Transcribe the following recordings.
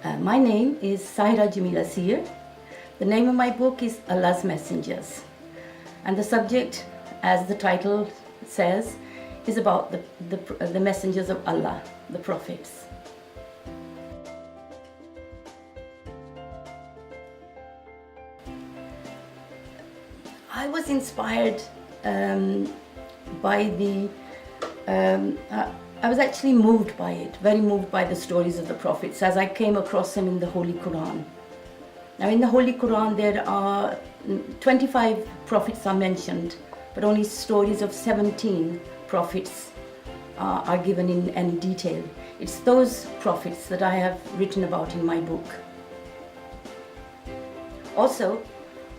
My name is S.J.Sear. The name of my book is Allah's Messengers. And the subject, as the title says, is about the messengers of Allah, the prophets. I was inspired by I was actually moved by it, very moved by the stories of the prophets as I came across them in the Holy Qur'an. Now in the Holy Qur'an there are 25 prophets are mentioned, but only stories of 17 prophets are given in any detail. It's those prophets that I have written about in my book. Also,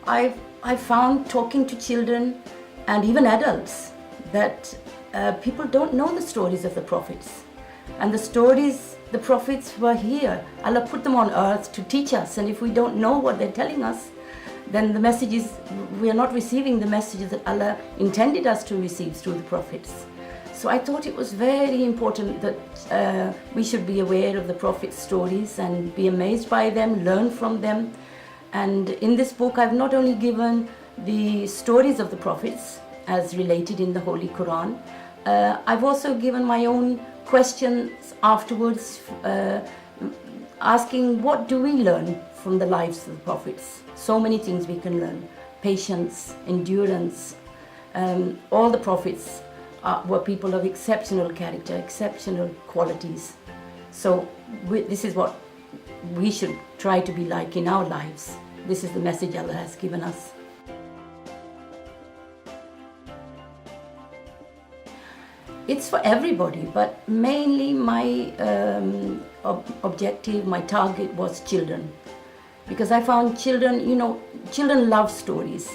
I found talking to children and even adults that people don't know the stories of the prophets. And the prophets were here. Allah put them on earth to teach us, and if we don't know what they're telling us, then the message is, we are not receiving the messages that Allah intended us to receive through the prophets. So I thought it was very important that we should be aware of the prophets' stories and be amazed by them, learn from them. And in this book I've not only given the stories of the prophets as related in the Holy Qur'an, I've also given my own questions afterwards, asking what do we learn from the lives of the prophets. So many things we can learn: patience, endurance. All the prophets were people of exceptional character, exceptional qualities. So this is what we should try to be like in our lives. This is the message Allah has given us. It's for everybody, but mainly my objective, my target was children. Because I found children, children love stories.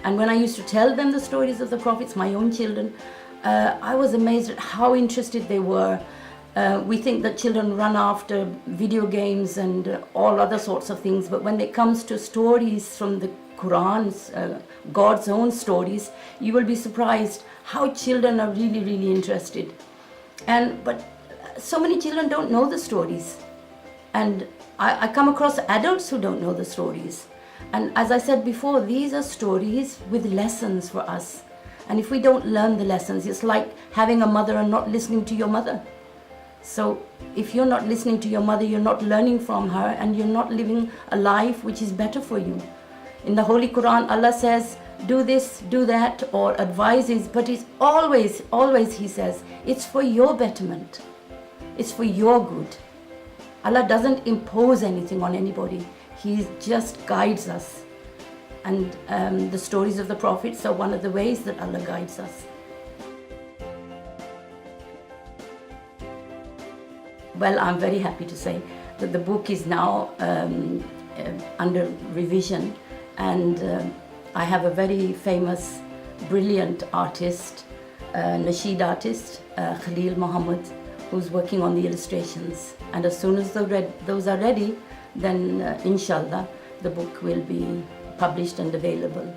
And when I used to tell them the stories of the prophets, my own children, I was amazed at how interested they were. We think that children run after video games and all other sorts of things, but when it comes to stories from the Qur'an's, God's own stories, you will be surprised how children are really, really interested. But so many children don't know the stories. And I come across adults who don't know the stories. And as I said before, these are stories with lessons for us. And if we don't learn the lessons, it's like having a mother and not listening to your mother. So if you're not listening to your mother, you're not learning from her, and you're not living a life which is better for you. In the Holy Qur'an, Allah says, do this, do that, or advises, but it's always He says, it's for your betterment. It's for your good. Allah doesn't impose anything on anybody. He just guides us. And the stories of the prophets are one of the ways that Allah guides us. Well, I'm very happy to say that the book is now under revision, and I have a very famous, brilliant artist, nasheed artist, Khaleel Muhammad, who's working on the illustrations. And as soon as those are ready, then inshallah, the book will be published and available.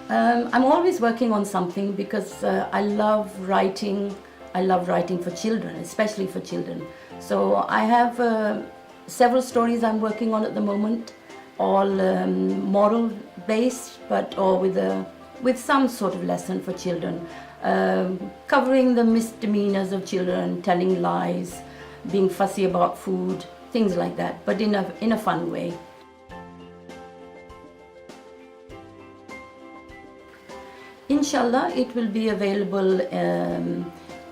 I'm always working on something because I love writing. I love writing for children, especially for children. So I have several stories I'm working on at the moment, all moral based, but all with some sort of lesson for children, covering the misdemeanors of children, telling lies, being fussy about food, things like that, but in a fun way. Inshallah, it will be available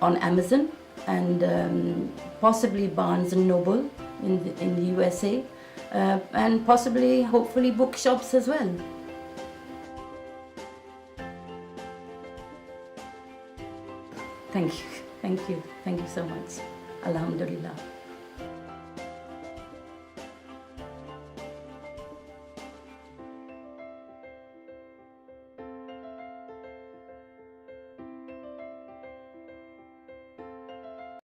on Amazon and possibly Barnes & Noble in the USA, and possibly, hopefully, bookshops as well. Thank you so much. Alhamdulillah.